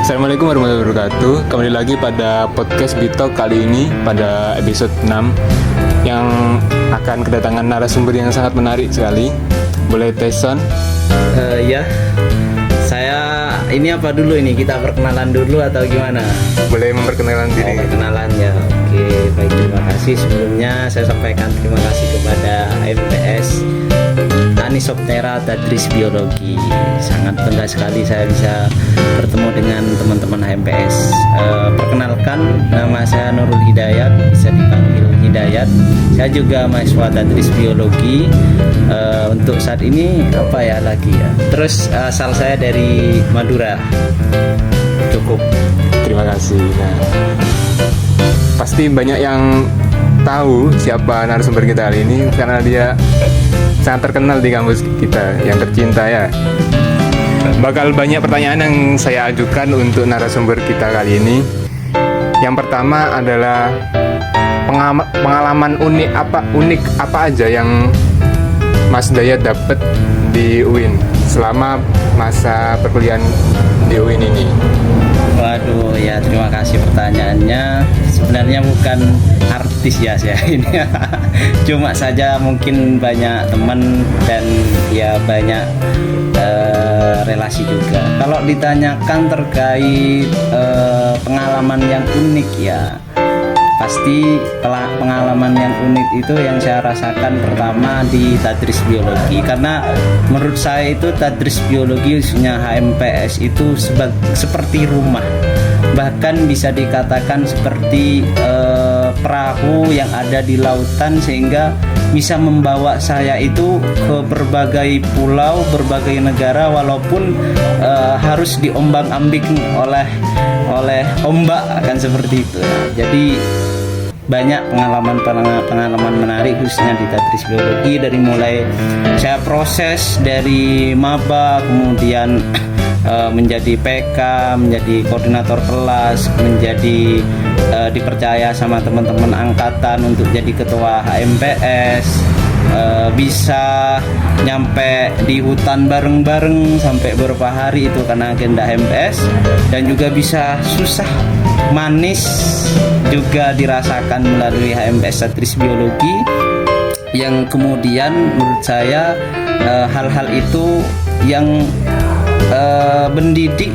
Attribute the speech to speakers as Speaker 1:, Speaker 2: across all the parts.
Speaker 1: Assalamualaikum warahmatullahi wabarakatuh. Kembali lagi pada podcast Bitalk kali ini pada episode 6 yang akan kedatangan narasumber yang sangat menarik sekali. Boleh Tyson?
Speaker 2: Ya, saya ini apa dulu ini? Kita perkenalan dulu atau gimana?
Speaker 1: Boleh memperkenalkan diri.
Speaker 2: Perkenalan ya. Oke, baik, terima kasih. Sebelumnya saya sampaikan terima kasih kepada MPS Anisoptera Tadris Biologi. Sangat bangga sekali saya bisa bertemu dengan teman-teman HMPS. Perkenalkan, nama saya Nurul Hidayat, bisa dipanggil Hidayat. Saya juga mahasiswa Tadris Biologi. Untuk saat ini apa ya lagi ya? Terus asal saya dari Madura. Cukup.
Speaker 1: Terima kasih. Nah, pasti banyak yang tahu siapa narasumber kita kali ini karena dia sangat terkenal di kampus kita yang tercinta ya. Bakal banyak pertanyaan yang saya ajukan untuk narasumber kita kali ini. Yang pertama adalah pengalaman unik apa aja yang Mas Dayat dapat di UIN selama masa perkuliahan di UIN ini.
Speaker 2: Waduh, ya terima kasih pertanyaannya. Sebenarnya bukan artis ya saya ini. Cuma saja mungkin banyak teman dan ya banyak relasi juga. Kalau ditanyakan terkait pengalaman yang unik ya, pasti pengalaman yang unik itu yang saya rasakan pertama di Tadris Biologi, karena menurut saya itu Tadris Biologi khususnya HMPS itu seperti rumah, bahkan bisa dikatakan seperti perahu yang ada di lautan, sehingga bisa membawa saya itu ke berbagai pulau, berbagai negara, walaupun harus diombang-ambing oleh ombak, akan seperti itu. Jadi banyak pengalaman menarik khususnya di Tadris Biologi, dari mulai saya proses dari maba, kemudian menjadi PK, menjadi koordinator kelas, menjadi dipercaya sama teman-teman angkatan untuk jadi ketua HMPS, bisa nyampe di hutan bareng-bareng sampai beberapa hari itu karena agenda HMPS, dan juga bisa susah manis juga dirasakan melalui HMPS Tadris Biologi, yang kemudian menurut saya hal-hal itu yang mendidik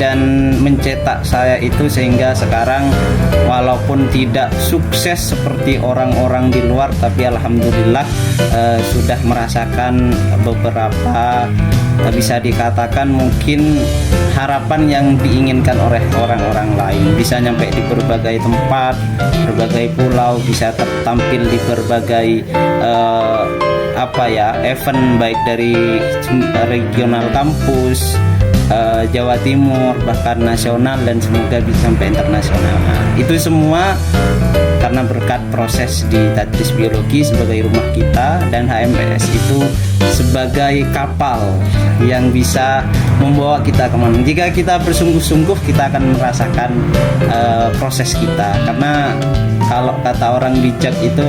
Speaker 2: dan mencetak saya itu, sehingga sekarang walaupun tidak sukses seperti orang-orang di luar, tapi alhamdulillah sudah merasakan beberapa, bisa dikatakan mungkin harapan yang diinginkan oleh orang-orang lain, bisa nyampe di berbagai tempat, berbagai pulau, bisa tampil di berbagai event, baik dari regional kampus, Jawa Timur, bahkan nasional, dan semoga bisa sampai internasional. Nah, itu semua karena berkat proses di Tadris Biologi sebagai rumah kita, dan HMPS itu sebagai kapal yang bisa membawa kita kemana. Jika kita bersungguh-sungguh, kita akan merasakan proses kita. Karena kalau kata orang bijak itu,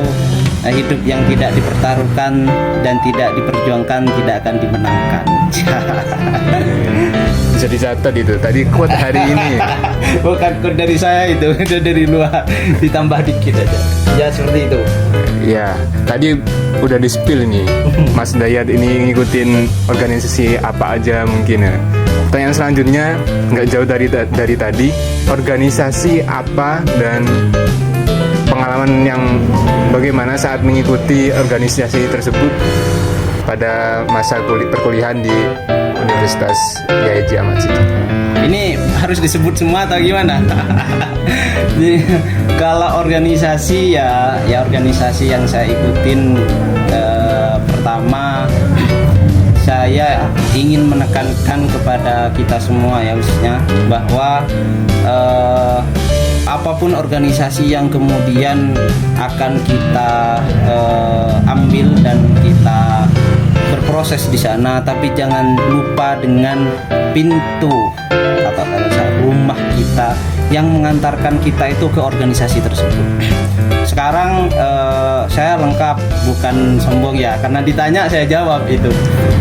Speaker 2: hidup yang tidak dipertaruhkan dan tidak diperjuangkan tidak akan dimenangkan.
Speaker 1: Bisa dicatat itu tadi quote hari ini.
Speaker 2: Bukan quote dari saya, itu dari luar, ditambah dikit aja. Ya seperti itu.
Speaker 1: Ya, tadi udah di spill ini. Mas Dayat ini ngikutin organisasi apa aja mungkin ya. Pertanyaan selanjutnya nggak jauh dari tadi, organisasi apa dan pengalaman yang bagaimana saat mengikuti organisasi tersebut pada masa perkuliahan di Universitas YIJ Ahmad Siti.
Speaker 2: Ini harus disebut semua atau gimana? Jadi, kalau organisasi ya organisasi yang saya ikutin, pertama saya ingin menekankan kepada kita semua ya, khususnya bahwa apapun organisasi yang kemudian akan kita ambil dan kita berproses di sana, tapi jangan lupa dengan pintu atau rumah kita yang mengantarkan kita itu ke organisasi tersebut. Sekarang saya lengkap, bukan sombong ya, karena ditanya saya jawab itu.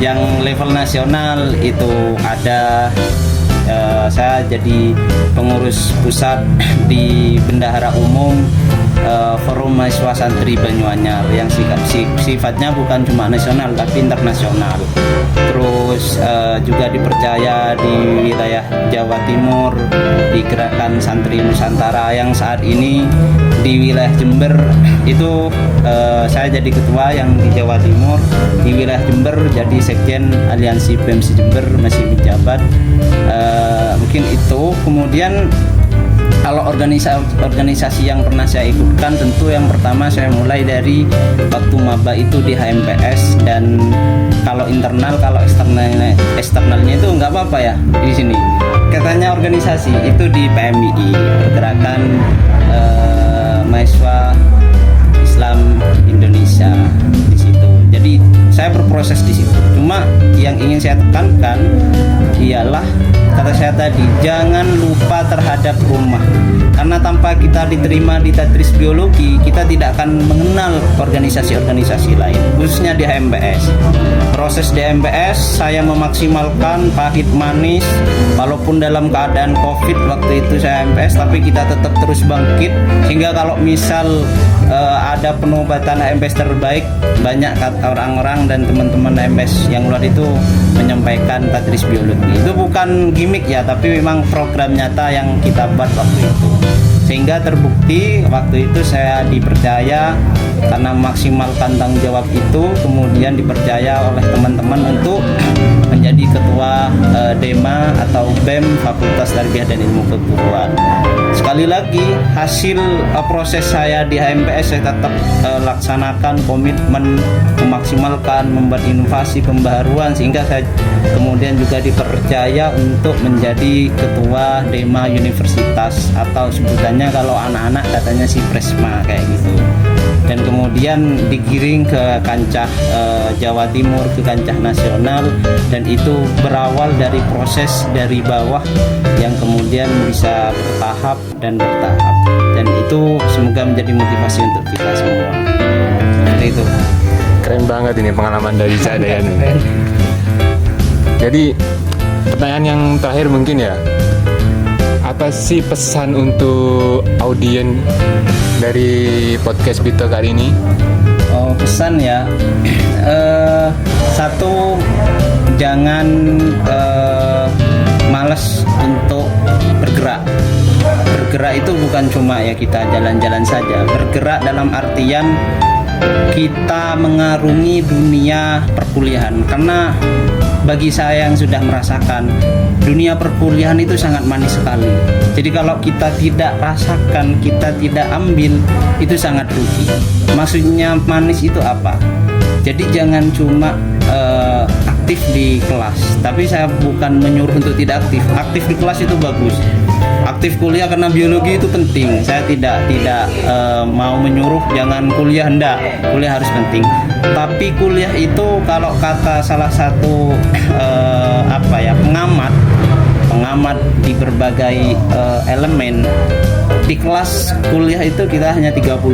Speaker 2: Yang level nasional itu ada Saya jadi pengurus pusat di Bendahara Umum Forum Mahasiswa Santri Banyuanyar yang sifatnya bukan cuma nasional tapi internasional. Terus juga dipercaya di wilayah Jawa Timur di Gerakan Santri Nusantara yang saat ini di wilayah Jember itu saya jadi ketua yang di Jawa Timur, di wilayah Jember jadi sekjen Aliansi PMC Jember masih menjabat. Mungkin itu. Kemudian kalau organisasi yang pernah saya ikutkan, tentu yang pertama saya mulai dari waktu maba itu di HMPS, dan kalau internal, kalau eksternalnya itu nggak apa-apa ya di sini. Katanya organisasi itu di PMII, Pergerakan Mahasiswa Islam Indonesia di situ. Jadi saya berproses di situ. Cuma yang ingin saya tekankan ialah kata saya tadi, jangan lupa terhadap rumah. Karena tanpa kita diterima di Tadris Biologi, kita tidak akan mengenal organisasi-organisasi lain, khususnya di HMPS. Proses di HMPS saya memaksimalkan pahit manis, walaupun dalam keadaan COVID waktu itu saya HMPS, tapi kita tetap terus bangkit, sehingga kalau misal ada penobatan HMPS terbaik, banyak orang-orang dan teman-teman HMPS yang luar itu menyampaikan Tadris Biologi. Itu bukan gimmick ya, tapi memang program nyata yang kita buat waktu itu, sehingga terbukti waktu itu saya dipercaya karena memaksimalkan tanggung jawab itu, kemudian dipercaya oleh teman-teman untuk menjadi ketua DEMA atau BEM Fakultas Tarbiyah dan Ilmu Keguruan. Sekali lagi, hasil proses saya di HMPS saya tetap laksanakan komitmen memaksimalkan, membuat inovasi pembaharuan, sehingga saya kemudian juga dipercaya untuk menjadi ketua DEMA Universitas, atau sebutannya kalau anak-anak katanya si Presma kayak gitu. Dan kemudian digiring ke kancah Jawa Timur, ke kancah nasional, dan itu berawal dari proses dari bawah yang kemudian bisa bertahap dan bertahap, dan itu semoga menjadi motivasi untuk kita semua. Seperti itu.
Speaker 1: Keren banget ini pengalaman dari Cak Dayan. Jadi pertanyaan yang terakhir mungkin ya, apa sih pesan untuk audien dari podcast Bito kali ini?
Speaker 2: Oh, pesan ya, satu, jangan malas untuk bergerak. Bergerak itu bukan cuma ya kita jalan-jalan saja. Bergerak dalam artian kita mengarungi dunia perkuliahan, karena bagi saya yang sudah merasakan dunia perkuliahan itu sangat manis sekali. Jadi kalau kita tidak rasakan, kita tidak ambil, itu sangat rugi. Maksudnya manis itu apa? Jadi jangan cuma aktif di kelas, tapi saya bukan menyuruh untuk tidak aktif. Aktif di kelas itu bagus. Aktif kuliah karena biologi itu penting. Saya tidak mau menyuruh jangan kuliah, enggak. Kuliah harus penting. Tapi kuliah itu kalau kata salah satu pengamat di berbagai elemen, di kelas kuliah itu kita hanya 30%.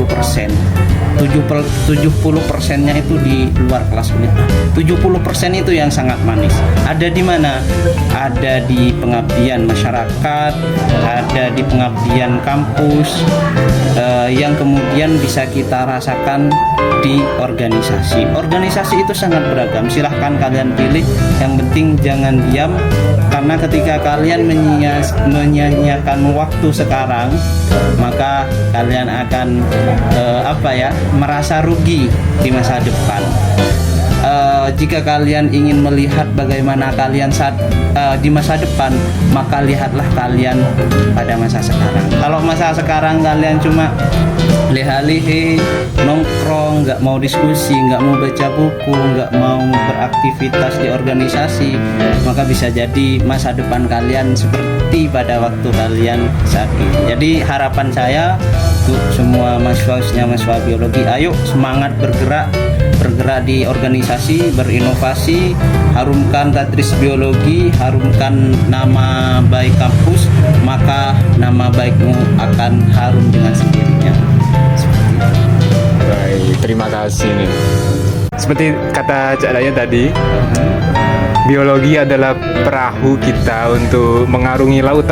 Speaker 2: 70%-nya itu di luar kelas kuliah. 70% itu yang sangat manis. Ada di mana? Ada di pengabdian masyarakat, ada di pengabdian kampus, yang kemudian bisa kita rasakan di organisasi. Organisasi itu sangat beragam. Silahkan kalian pilih. Yang penting jangan diam, karena ketika kalian menyia-nyiakan waktu sekarang, maka kalian akan merasa rugi di masa depan. Jika kalian ingin melihat bagaimana kalian di masa depan, maka lihatlah kalian pada masa sekarang. Kalau masa sekarang kalian cuma leha-lehe, nongkrong, nggak mau diskusi, nggak mau baca buku, nggak mau beraktivitas di organisasi, maka bisa jadi masa depan kalian seperti pada waktu kalian saat ini. Jadi harapan saya untuk semua mahasiswa biologi, ayo semangat bergerak di organisasi, berinovasi, harumkan Tadris Biologi, harumkan nama baik kampus, maka nama baikmu akan harum dengan sendirinya. Seperti itu.
Speaker 1: Baik, terima kasih nih. Seperti kata Cak Dayat tadi, biologi adalah perahu kita untuk mengarungi lautan.